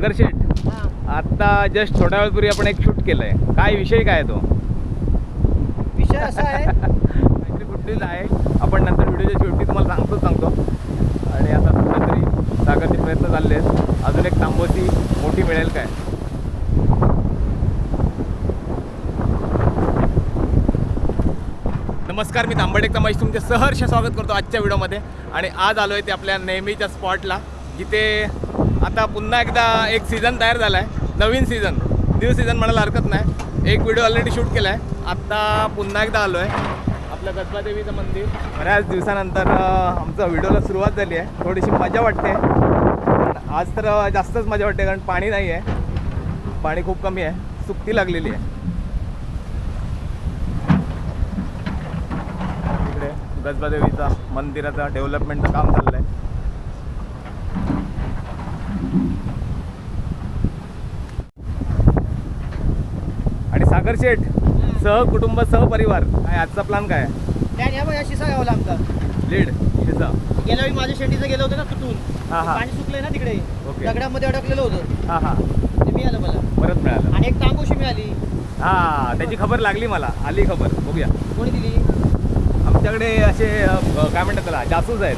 सागर शेठ, आता जस्ट थोड्या वेळपूर्वी आपण एक शूट केलंय. काय विषय काय तो? विषय असा आहे काहीतरी कुठलीच आहे. आपण नंतर व्हिडिओच्या शेवटी तुम्हाला सांगतो. आणि आता कुठेतरी सागरचे प्रयत्न चालले आहेत. अजून एक तांबोशी मोठी मिळेल काय? नमस्कार, मी तांबडे तमाश तुमचे सहर्ष स्वागत करतो आजच्या व्हिडिओमध्ये. आणि आज आलो आहे ते आपल्या नेहमीच्या स्पॉटला, जिथे आता पुन्हा एकदा एक सीझन तयार झाला आहे. नवीन सीझन, न्यू सीझन म्हणायला हरकत नाही. एक व्हिडिओ ऑलरेडी शूट केला आहे. आत्ता पुन्हा एकदा आलो आहे आपलं कसबादेवीचं मंदिर. बऱ्याच दिवसानंतर आमचा व्हिडिओला सुरुवात झाली आहे. थोडीशी मजा वाटते. आज तर जास्तच मजा वाटते, कारण पाणी नाही आहे. पाणी खूप कमी आहे, सुकती लागलेली आहे. इकडे कसबादेवीचा मंदिराचं डेव्हलपमेंटचं काम चाललं आहे. आणि सागर शेठ सहकुटुंब सहपरिवार काय आजचा प्लॅन काय आहे? शिसा गावला आमचा लीड शिसा. गेल्या वेळी माझ्या शेंडीचं गेलं होतं ना तुटून. हा हा पाणी सुकलंय ना तिकडे, ओके. दगडामध्ये अडकलेलं होतं. हा हा ते मिळालं मला. परत मिळालं. आणि एक तांबोशी मिळाली. हा, त्याची खबर लागली मला, आली खबर. बघूया. कोणी दिली? आमच्याकडे असे काय म्हणतात त्याला, जासूस आहेत.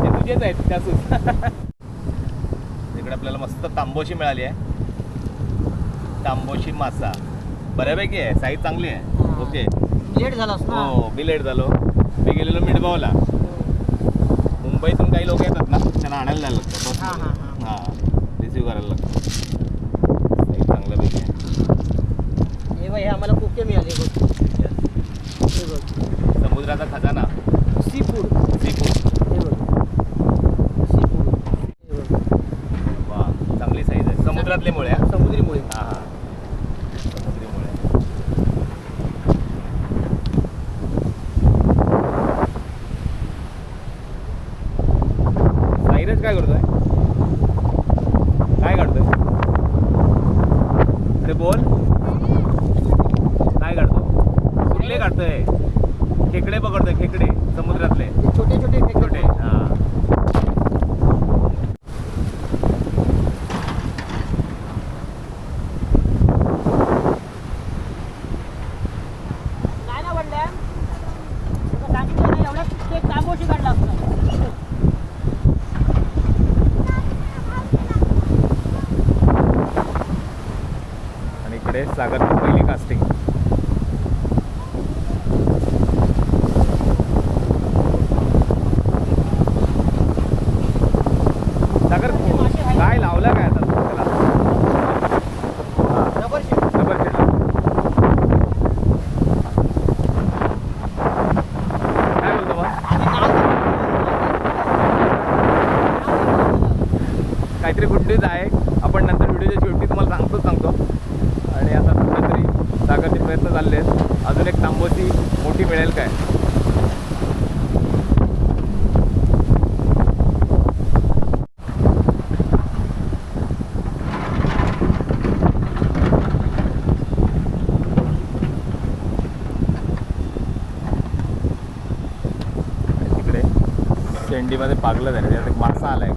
ते तुझेच आहेत जासूस. इकडे आपल्याला मस्त तांबोशी मिळाली आहे. तांबोशी मासा बऱ्यापैकी आहे, साईज चांगली आहे. ओके, लेट झालास ना. हो, मी लेट झालो. मी गेलेलो मिडबावला. मुंबईतून काही लोक येतात ना, त्यांना आणायला जायला लागतं. हा हा हा हां, रिसिव्ह करायला लागतं. साईज चांगल्यापैकी आहे. हे बघ, हे आम्हाला कोके मिळाले. हे बघ, समुद्राचा खजाना, सी फूड. Sea food. हे बघ, सी फूड. हे बघ, वा, चांगली साईज आहे. समुद्रातले मुळे. समुद्री मुळे. हां हां, समुद्री मुळे. साईरज काय करतोय? काय काढतोय? अरे बोल, काय काढतो? कुठले काढतोय? खेकडे पकडतोय, खेकडे समुद्रातले छोटे छोटे छोटे. हां, काय ना म्हणल्या, सांगितलं नाही एवढ्या ते तांबोशी काढला असता. आणि इकडे सागरची पहिली कास्टिंग. सागर काय लावलं काय आता त्याला? हां, रबर शीट. रबर शीट लावलं. काय बोलतो मग? काहीतरी गुड न्यूज आहे. आपण नंतर व्हिडिओच्या शेवटी तुम्हाला सांगतो. आणि आता कुठेतरी सागरचे प्रयत्न चालले आहेत. अजून एक तांबोशी मोठी मिळेल काय? तिकडे शेंडीमध्ये पागलं झालं, त्यात एक मासा आलाय.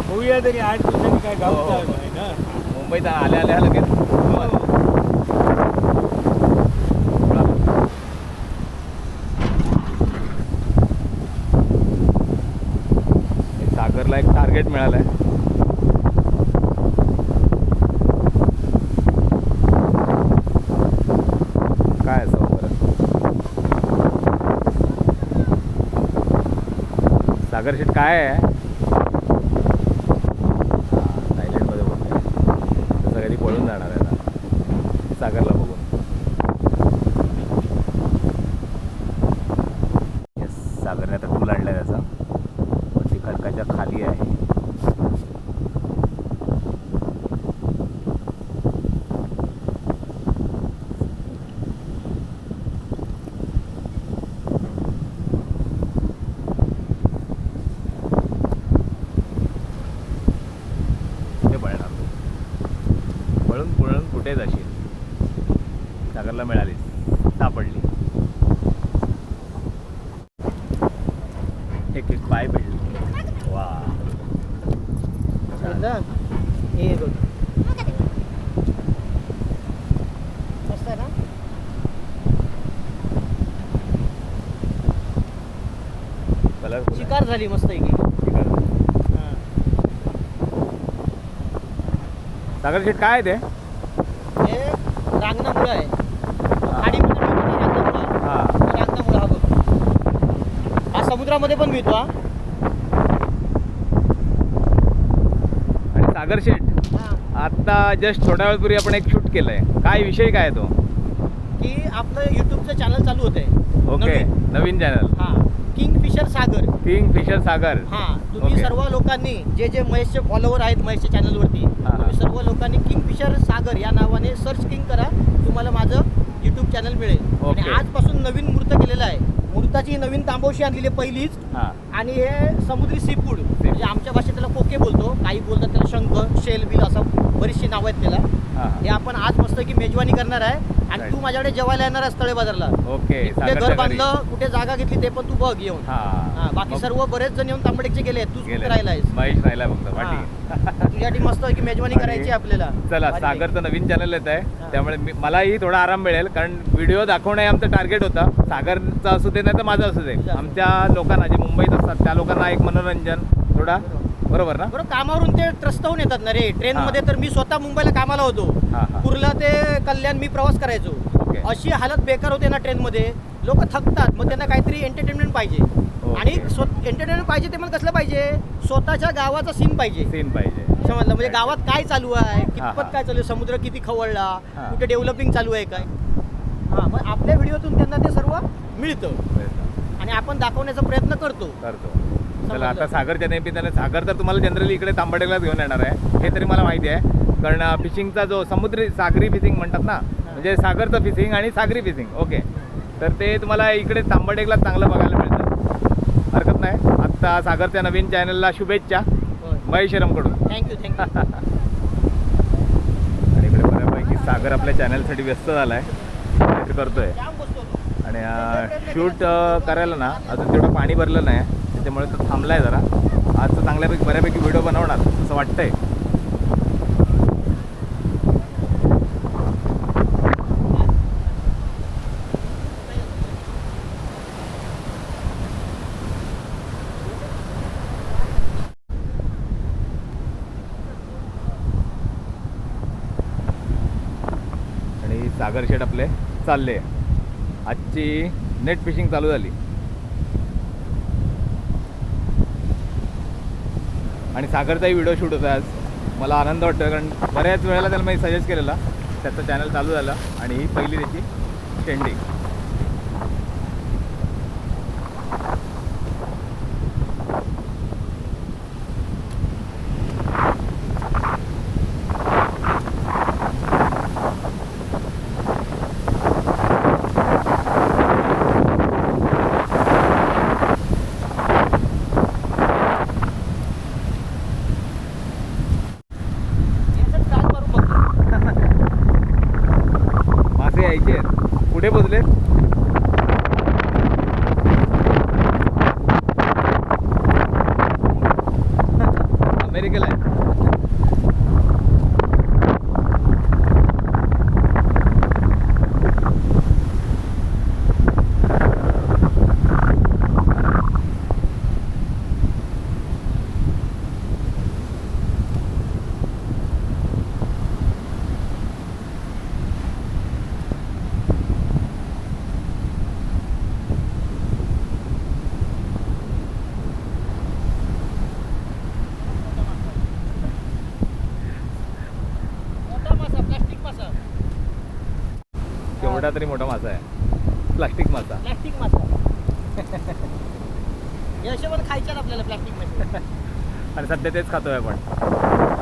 होऊया तरी 8 दिवसांनी काय गाव हो. आहे ना. मुंबईत आल्या लगेच. सागरला एक टार्गेट मिळालंय. काय असं बरं? सागर शेट काय आहे? सायलेंटमध्ये बोलतोय. तसं कधी पळून जाणार आहे ना सागरला बघून. येस, सागरने आता टूल आणलाय त्याचा. पण ती खडकाच्या खाली आहे. कुठे पळणार? पळून कुठे जाशील? सागरला मिळाली, सापडली. एक एक पाय भेटली. वा हे बघ मस्त आहे ना. कलर शिकार झाली मस्त आहे की. सागर शेट काय आहे ते? हे रांगणामुळं आहे. खाडीमध्ये मिळतो ना रांगणामुळं. हां रांगणामुळं हा बघ. हा समुद्रामध्ये पण मिळतो हा. आणि सागर शेट हा. आता जस्ट थोड्या वेळपूर्वी आपण एक शूट केलंय. काय विषय काय आहे तो? की आपलं युट्यूबचं चॅनल चालू होत आहे. ओके, नवीन चॅनल हा किंगफिशर सागर. किंगफिशर सागर. हा तुम्ही ओके. सर्व लोकांनी जे जे महेशचे फॉलोवर आहेत महेशच्या चॅनलवरती, तुम्ही सर्व लोकांनी किंगफिशर सागर या नावाने सर्च किंग करा. तुम्हाला माझं यूट्यूब चॅनल मिळेल. आणि ओके. आजपासून नवीन मूर्त केलेलं आहे. मूर्ताची नवीन तांबोशी आणलेली आहे पहिलीच. हां आणि हे समुद्री सी फूड म्हणजे आमच्या भाषेत त्याला कोके बोलतो, काही बोलतात त्याला शंख, शेल बिल असं बरीचशी नावं आहेत त्याला. हां हे आपण आज मस्त की मेजवानी करणार आहे. आणि Right. तू माझ्याकडे जेवायला येणार आहेस तळे बाजारला. ओके. कुठे सागरच्या घर घरी. बांधलं, कुठे जागा घेतली ते पण तू बघ येऊन. हां बाकी मग सर्व बरेच जण येऊन तांबडेचे गेले तूच कुठे गेले. राहिला आहेस. महेश राहिला फक्त पाठी. तुझ्यासाठी मस्त की मेजवानी आणि करायची आपल्याला. चला, भारी सागरचं नवीन चॅनल येत आहे, हां. त्यामुळे मलाही थोडा आराम मिळेल, कारण व्हिडिओ दाखवणं हे आमचं टार्गेट होतं. सागरचं असू दे नाही तर माझं असू दे, आमच्या लोकांना जे मुंबईत असतात त्या लोकांना एक मनोरंजन थोडा. बरोबर ना? बरोबर. कामावरून ते त्रस्तहून येतात ना रे ट्रेन मध्ये. तर मी स्वतः मुंबईला कामाला होतो. हां हां कुर्ला ते कल्याण मी प्रवास करायचो. ओके. अशी हालत बेकार होते ना ट्रेन मध्ये. लोक थकतात, मग त्यांना काहीतरी एंटरटेनमेंट पाहिजे. आणि एंटरटेनमेंट पाहिजे ते मला कसलं पाहिजे, स्वतःच्या गावाचा सीन पाहिजे. सीन पाहिजे. समजलं म्हणजे गावात काय चालू आहे, हां. कितपत काय चालू आहे, समुद्र किती खवळला, हां. कुठे डेव्हलपिंग चालू आहे काय. हां मग आपल्या व्हिडिओतून त्यांना ते सर्व मिळतं आणि आपण दाखवण्याचा प्रयत्न करतो. चला, आता सागरच्या निमित्ताने, सागर तर तुम्हाला जनरली इकडे तांबडेलाच घेऊन येणार आहे हे तरी मला माहिती आहे, कारण फिशिंगचा जो समुद्री सागरी फिशिंग म्हणतात ना, म्हणजे सागरचं फिशिंग आणि सागरी फिशिंग. ओके, तर ते तुम्हाला इकडे तांबडेला चांगलं बघायला मिळतं. हरकत नाही. आत्ता सागरच्या नवीन चॅनलला शुभेच्छा महेश्वरमकडून. थँक्यू. आणि इकडे बऱ्यापैकी सागर आपल्या चॅनलसाठी व्यस्त झाला आहे, करतोय. आणि शूट करायला ना अजून तेवढं पाणी भरलं नाही, त्याच्यामुळे तो थांबला आहे जरा. आज तर चांगल्यापैकी बऱ्यापैकी व्हिडिओ बनवणार असं वाटतंय. आणि सागर शेट आपले चालले. आजची नेट फिशिंग चालू झाली. आणि सागरचाही व्हिडिओ शूट होता आज. मला आनंद वाटतो, कारण बऱ्याच वेळेला त्याला मी सजेस्ट केलेला, त्याचं चॅनल चालू झालं आणि ही पहिली त्याची ट्रेंडिंग. मासे यायचे आहेत. कुठे पोचले? अमेरिकेला आहे. केवढा तरी मोठा मासा आहे, प्लास्टिक मासा. प्लॅस्टिक मासा. हे असे पण खायचे आपल्याला प्लॅस्टिक मध्ये. आणि सध्या तेच खातोय आपण,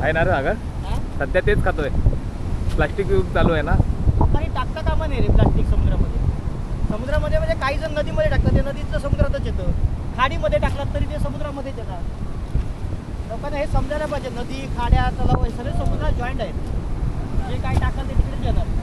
आहे ना रे सागर? सध्या तेच खातोय. प्लास्टिक युग चालू आहे ना. काही टाकता कामा नाही रे प्लास्टिक समुद्रामध्ये. समुद्रामध्ये म्हणजे काही जण नदीमध्ये टाकतात, ते नदीचं समुद्रातच येतं. खाडीमध्ये टाकलात तरी ते समुद्रामध्येच येतात. लोकांना हे समजायला पाहिजे, नदी, खाड्या, तलाव हे सगळे समुद्रात जॉईंट आहेत. जे काही टाकाल ते तिकडेच येणार.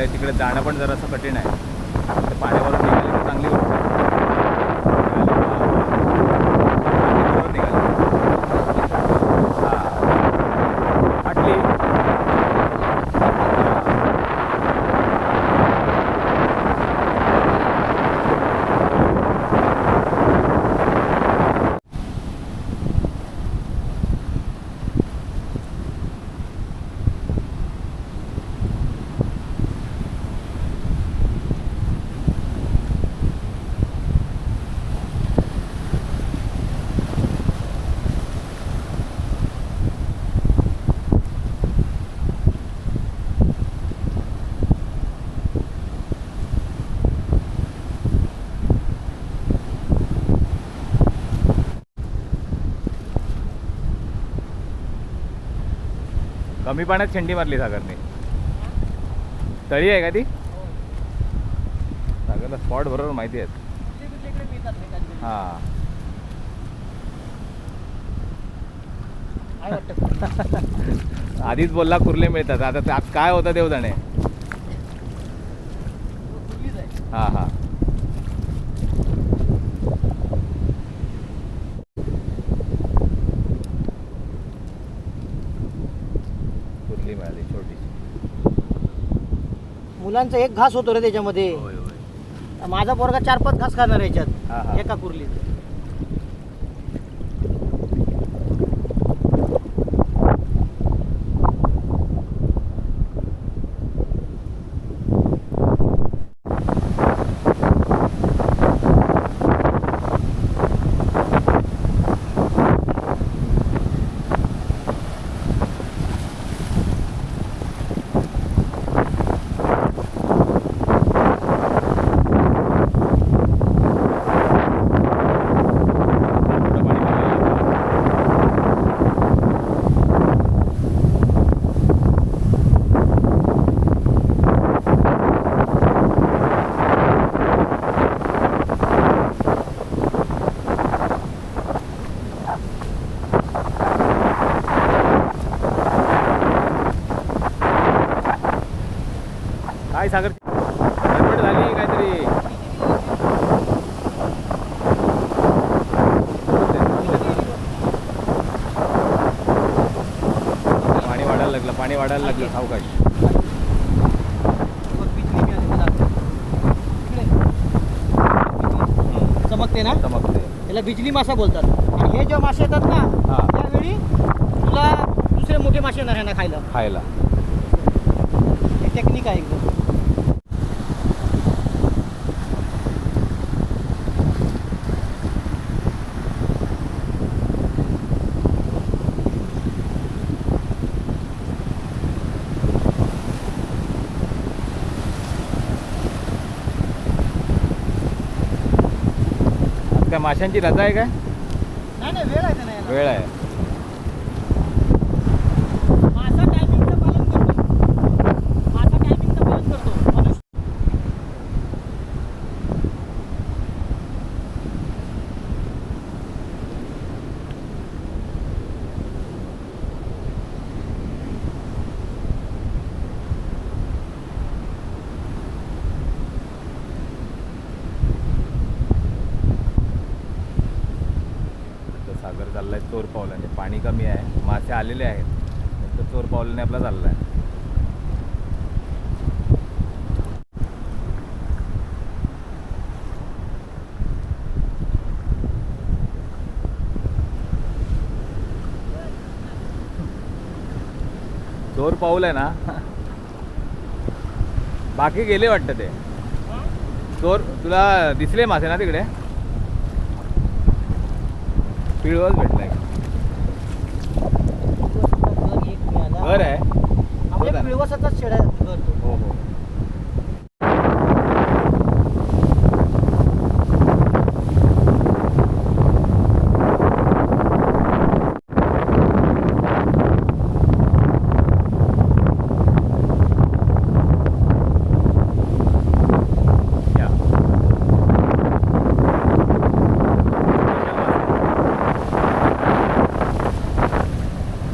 त्यामुळे तिकडे जाणं पण जरासं कठीण आहे. ते पाण्यावरून निघाली तर चांगली गोष्ट आहे. पाण्यावरून निघाली. हां फाटली. कमी पाण्यात शेंडी मारली सागरने. तळी आहे का ती? सागरला स्पॉट बरोबर माहिती आहेत. हां काय वाटतं? आधीच बोलला कुर्ले मिळतात. आता त्यात काय होतं देव जाणे. कुर्लीच आहे. हां हां कुर्ली मिळाली छोटीशी. मुलांचा एक घास होतो रे त्याच्यामध्ये. होय होय. माझा पोरगा 4-5 घास खाणार हा, याच्यात हा. एका कुर्लीत. काय सागर गडबड झाली काहीतरी. पाणी वाढायला लागलं. पाणी वाढायला लागलं सावकाश. चमकते ना, चमकते. त्याला बिजली मासा बोलतात. आणि हे जे मासे येतात ना हां. त्यावेळी तुला दुसरे मोठे मासे येणार यांना खायला. खायला. हे टेक्निक आहे एकदम. काय माशांची रजा आहे काय? नाही नाही, वेळ आहे का नाही याला? वेळ आहे. मासा टायमिंगचं पालन करतो. मासा टायमिंगचं पालन करतो. मनुष्य तर सागर चाललाय चोर पावलाने. पाणी कमी आहे, मासे आलेले आहेत, तर चोर पावलाने आपला चाललाय. चोर पाऊल आहे ना. बाकी गेले वाटतं ते चोर. तुला दिसले मासे ना तिकडे? पिळवच भेटलाय. घर आहे. म्हणजे पिळवसाचाच शेड आहे घर तो. हो हो. या.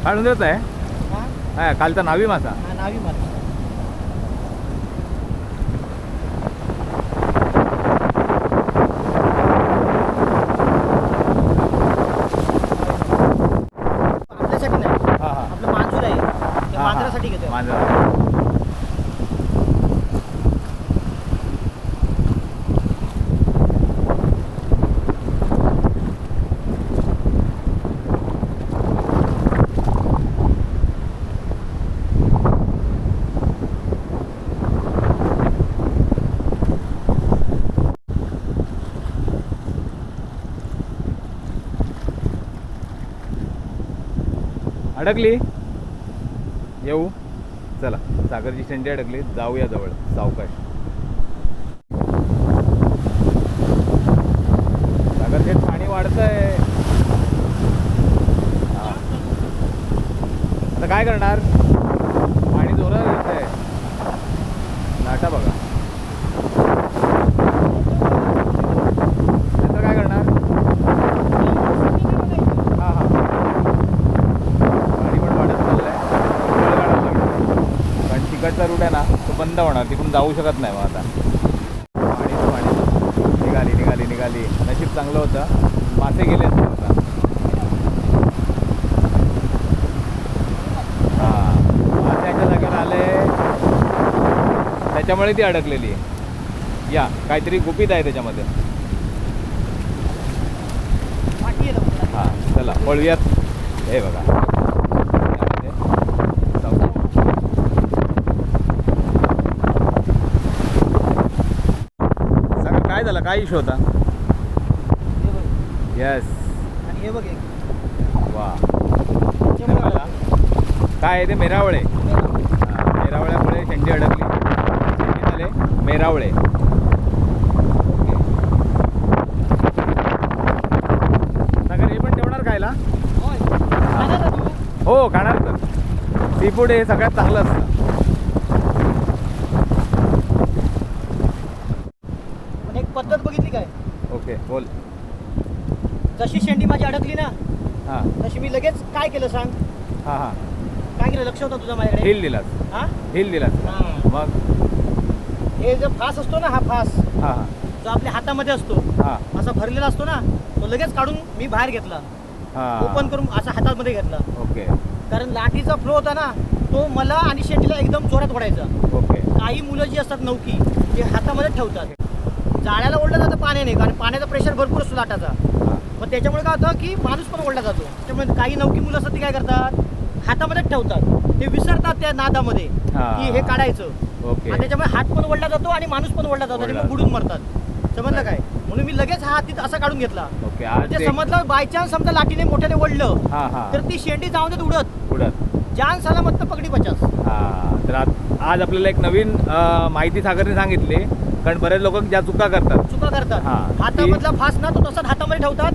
काढून देत आहे. हा? हा कालचा नावी मासा. हा, नावी मासा. अडकली. येऊ. चला, सागरची शेंडी अडकली, जाऊया जवळ सावकाश. सागर ते पाणी वाढतंय. हा. आता काय करणार, पाणी जोरात येतंय. लाटा बघा. नंतर काय करणार. हां हां, पाणी पण वाढत चाललंय. पुढे काढायला लागलं कारण तिकडचा रूट आहे ना तो बंद होणार, तिकडून जाऊ शकत नाही मग आता. पाणी निघाली निघाली निघाली. नशीब चांगलं होतं, मासे गेले असते आता. हां, माशाच्या जागेवर आले त्याच्यामुळे ती अडकलेली आहे. या काहीतरी गुपित आहे त्याच्यामध्ये. पाठी आहे ना. हां, चला पळूयात. हे बघा, यामध्ये सागर काय झालं, काय इश्यू होता. हे बघ. येस, आणि हे बघ एक. वा. त्याच्यामुळे मला काय आहे ते मेरावळे. हां, मेरावळ्यामुळे शेंडी अडकली. शेंडी झाले मेरावळे. ओके. सागर हे पण ठेवणार खायला. होय. खाणार ना तू? हो, खाणार तर. सी फूड हे सगळ्यात चांगलं असतं. पण एक पद्धत बघितली काय, ओके, बोल. जशी शेंडी माझी अडकली ना हां तशी मी लगेच काय केलं सांग. हां हां, काय केलं लक्ष होतं तुझं माझ्याकडे. हिल दिलास. हा हिल दिलास. हां. मग हे जो फास असतो ना, हा फास हां हां जो आपल्या हातामध्ये असतो हां असा भरलेला असतो ना, तो लगेच काढून मी बाहेर घेतला. हां, ओपन करून असा हातामध्ये घेतला. ओके कारण लाठीचा फ्लो होता ना तो मला आणि शेंडीला एकदम जोरात ओढायचा. ओके. काही मुलं जी असतात नौकी ते हातामध्ये ठेवतात. जाळ्याला ओढलं जातं पाण्याने, कारण पाण्याचा प्रेशर भरपूर असतो लाटाचा. हां, मग त्याच्यामुळे काय होतं की माणूस पण ओढला जातो. त्यामुळे काही नौकी मुलं असतात ती काय करतात, हातामध्ये ठेवतात. ते विसरतात त्या नादामध्ये हां. की हे काढायचं. ओके. आणि त्याच्यामुळे हात पण ओढला जातो आणि माणूस पण ओढला जातो आणि ओढला मग बुडून मरतात. समजलं काय. म्हणून मी लगेच हा हात तिथं असा काढून घेतला. ओके. आज म्हणजे ते समजलं बाय चान्स समजा लाटीने मोठ्याने ओढलं हां हां तर ती शेंडी जाऊन देत उडत. उडत. जान सलामत तर पकडी पचास. हां, तर आज आपल्याला एक नवीन माहिती सागरने सांगितली. कारण बरेच लोक ज्या चुका करतात. चुका करतात. हां. हातामधला फास ना तो तसाच हातामध्ये ठेवतात.